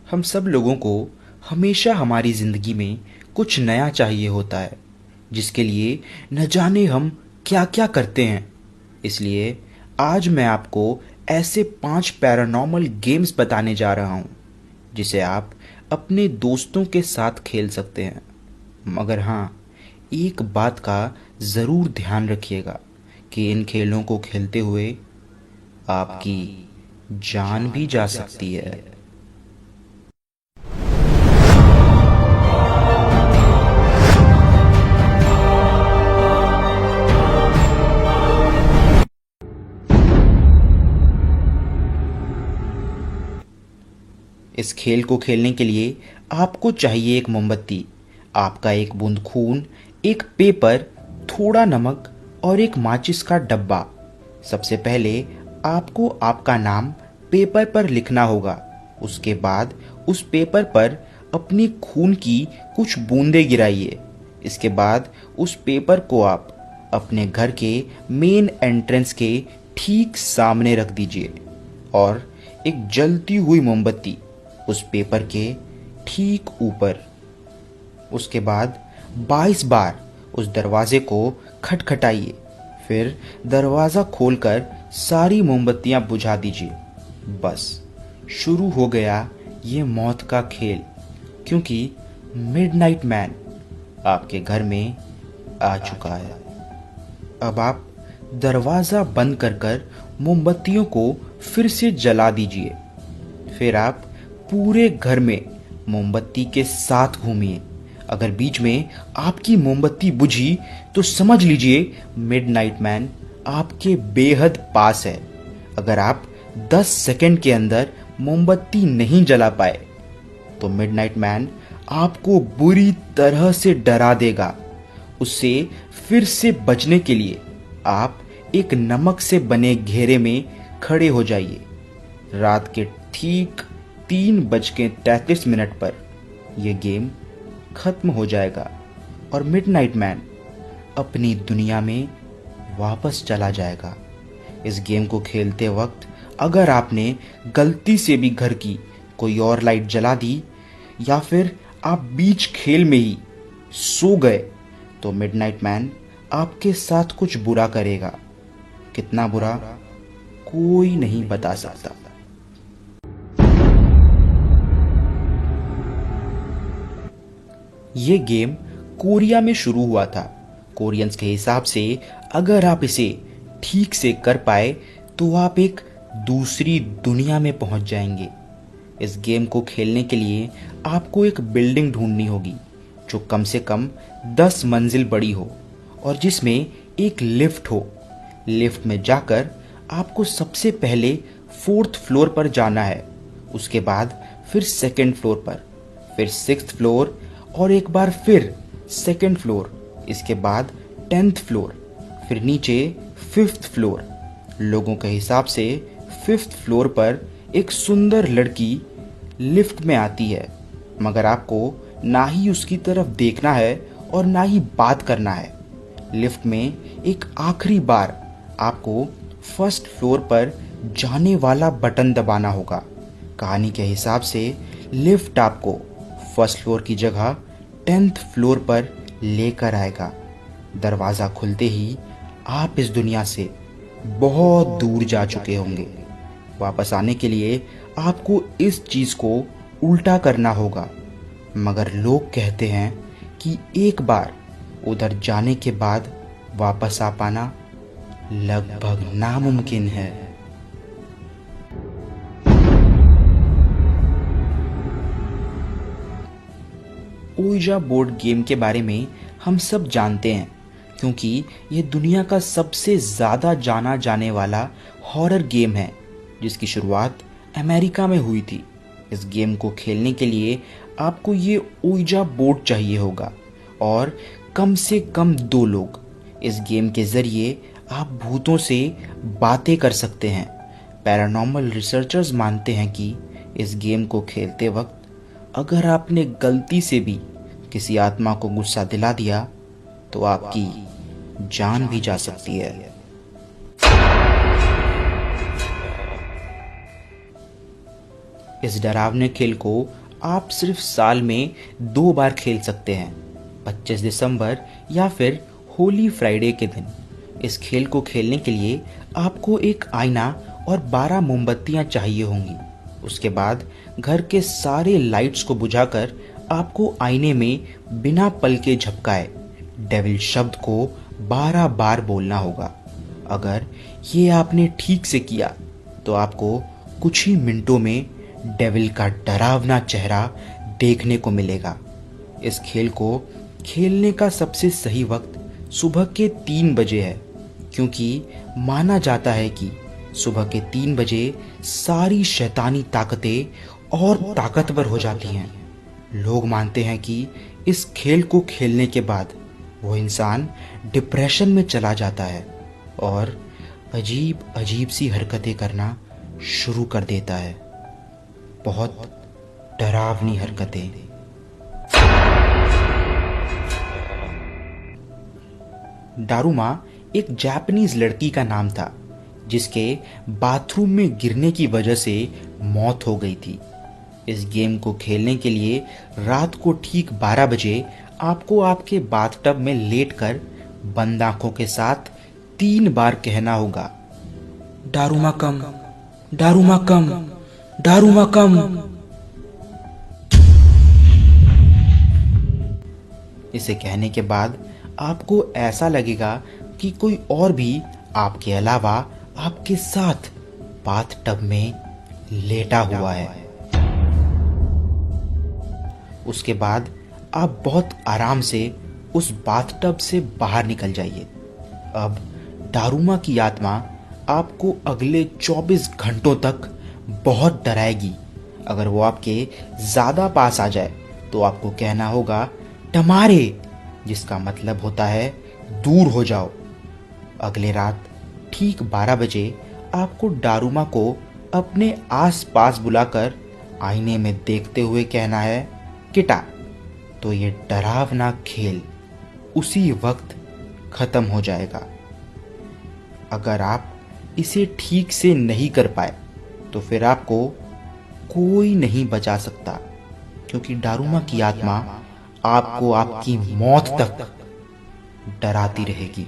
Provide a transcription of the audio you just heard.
हम सब लोगों को हमेशा हमारी ज़िंदगी में कुछ नया चाहिए होता है, जिसके लिए न जाने हम क्या क्या करते हैं। इसलिए आज मैं आपको ऐसे 5 पैरानॉर्मल गेम्स बताने जा रहा हूँ जिसे आप अपने दोस्तों के साथ खेल सकते हैं। मगर हाँ, एक बात का ज़रूर ध्यान रखिएगा कि इन खेलों को खेलते हुए आपकी जान भी जा सकती है। इस खेल को खेलने के लिए आपको चाहिए एक मोमबत्ती, आपका एक बूंद खून, एक पेपर, थोड़ा नमक और एक माचिस का डब्बा। सबसे पहले आपको आपका नाम पेपर पर लिखना होगा। उसके बाद उस पेपर पर अपनी खून की कुछ बूंदें गिराइए। इसके बाद उस पेपर को आप अपने घर के मेन एंट्रेंस के ठीक सामने रख दीजिए और एक जलती हुई मोमबत्ती उस पेपर के ठीक ऊपर। उसके बाद 22 बार उस दरवाजे को खटखटाइए। फिर दरवाज़ा खोलकर सारी मोमबत्तियां बुझा दीजिए। बस शुरू हो गया ये मौत का खेल, क्योंकि मिडनाइट मैन आपके घर में आ चुका है। अब आप दरवाज़ा बंद कर मोमबत्तियों को फिर से जला दीजिए। फिर आप पूरे घर में मोमबत्ती के साथ घूमिए। अगर बीच में आपकी मोमबत्ती बुझी तो समझ लीजिए मिडनाइट मैन आपके बेहद पास है। अगर आप 10 सेकंड के अंदर मोमबत्ती नहीं जला पाए तो मिडनाइट मैन आपको बुरी तरह से डरा देगा। उससे फिर से बचने के लिए आप एक नमक से बने घेरे में खड़े हो जाइए। रात के ठीक 3:33 पर यह गेम खत्म हो जाएगा और मिडनाइट मैन अपनी दुनिया में वापस चला जाएगा। इस गेम को खेलते वक्त अगर आपने गलती से भी घर की कोई और लाइट जला दी या फिर आप बीच खेल में ही सो गए तो मिडनाइट मैन आपके साथ कुछ बुरा करेगा। कितना बुरा कोई नहीं बता सकता। ये गेम कोरिया में शुरू हुआ था। कोरियंस के हिसाब से अगर आप इसे ठीक से कर पाए तो आप एक दूसरी दुनिया में पहुंच जाएंगे। इस गेम को खेलने के लिए आपको एक बिल्डिंग ढूंढनी होगी जो कम से कम 10 मंजिल बड़ी हो और जिसमें एक लिफ्ट हो। लिफ्ट में जाकर आपको सबसे पहले 4th फ्लोर पर जाना है। उसके बाद फिर 2nd फ्लोर पर, फिर 6th फ्लोर और एक बार फिर 2nd फ्लोर। इसके बाद 10th फ्लोर, फिर नीचे 5th फ्लोर। लोगों के हिसाब से 5th फ्लोर पर एक सुंदर लड़की लिफ्ट में आती है, मगर आपको ना ही उसकी तरफ देखना है और ना ही बात करना है। लिफ्ट में एक आखिरी बार आपको 1st फ्लोर पर जाने वाला बटन दबाना होगा। कहानी के हिसाब से लिफ्ट आपको 1st फ्लोर की जगह 10th फ्लोर पर लेकर आएगा। दरवाज़ा खुलते ही आप इस दुनिया से बहुत दूर जा चुके होंगे। वापस आने के लिए आपको इस चीज़ को उल्टा करना होगा, मगर लोग कहते हैं कि एक बार उधर जाने के बाद वापस आ पाना लगभग नामुमकिन है। ओइजा बोर्ड गेम के बारे में हम सब जानते हैं, क्योंकि ये दुनिया का सबसे ज़्यादा जाना जाने वाला हॉरर गेम है जिसकी शुरुआत अमेरिका में हुई थी। इस गेम को खेलने के लिए आपको ये ओइजा बोर्ड चाहिए होगा और कम से कम 2 लोग। इस गेम के ज़रिए आप भूतों से बातें कर सकते हैं। पैरानॉर्मल रिसर्चर्स मानते हैं कि इस गेम को खेलते वक्त अगर आपने गलती से भी किसी आत्मा को गुस्सा दिला दिया तो आपकी जान भी जा सकती है। इस डरावने खेल को आप सिर्फ साल में 2 बार खेल सकते हैं, 25 दिसंबर या फिर होली फ्राइडे के दिन। इस खेल को खेलने के लिए आपको एक आईना और 12 मोमबत्तियां चाहिए होंगी। उसके बाद घर के सारे लाइट्स को बुझाकर आपको आईने में बिना पलके झपकाए डेविल शब्द को 12 बार बोलना होगा। अगर ये आपने ठीक से किया तो आपको कुछ ही मिनटों में डेविल का डरावना चेहरा देखने को मिलेगा। इस खेल को खेलने का सबसे सही वक्त सुबह के 3 बजे है, क्योंकि माना जाता है कि सुबह के 3 बजे सारी शैतानी ताकतें और ताकतवर हो जाती हैं। लोग मानते हैं कि इस खेल को खेलने के बाद वो इंसान डिप्रेशन में चला जाता है और अजीब अजीब सी हरकतें करना शुरू कर देता है। बहुत डरावनी हरकतें। डारुमा एक जापानीज लड़की का नाम था जिसके बाथरूम में गिरने की वजह से मौत हो गई थी। इस गेम को खेलने के लिए रात को ठीक 12 बजे आपको आपके बाथटब में लेटकर बंद आंखों के साथ 3 बार कहना होगा, डारुमा कम, डारुमा कम, डारुमा कम। इसे कहने के बाद आपको ऐसा लगेगा कि कोई और भी आपके अलावा आपके साथ बाथटब में लेटा हुआ है। उसके बाद आप बहुत आराम से उस बाथटब से बाहर निकल जाइए। अब डारुमा की आत्मा आपको अगले 24 घंटों तक बहुत डराएगी। अगर वो आपके ज़्यादा पास आ जाए तो आपको कहना होगा टमारे, जिसका मतलब होता है दूर हो जाओ। अगले रात ठीक 12 बजे आपको डारुमा को अपने आस पास बुलाकर आईने में देखते हुए कहना है किटा। तो ये डरावना खेल उसी वक्त खत्म हो जाएगा। अगर आप इसे ठीक से नहीं कर पाए तो फिर आपको कोई नहीं बचा सकता, क्योंकि डारुमा की आत्मा आपको आपकी मौत तक डराती रहेगी।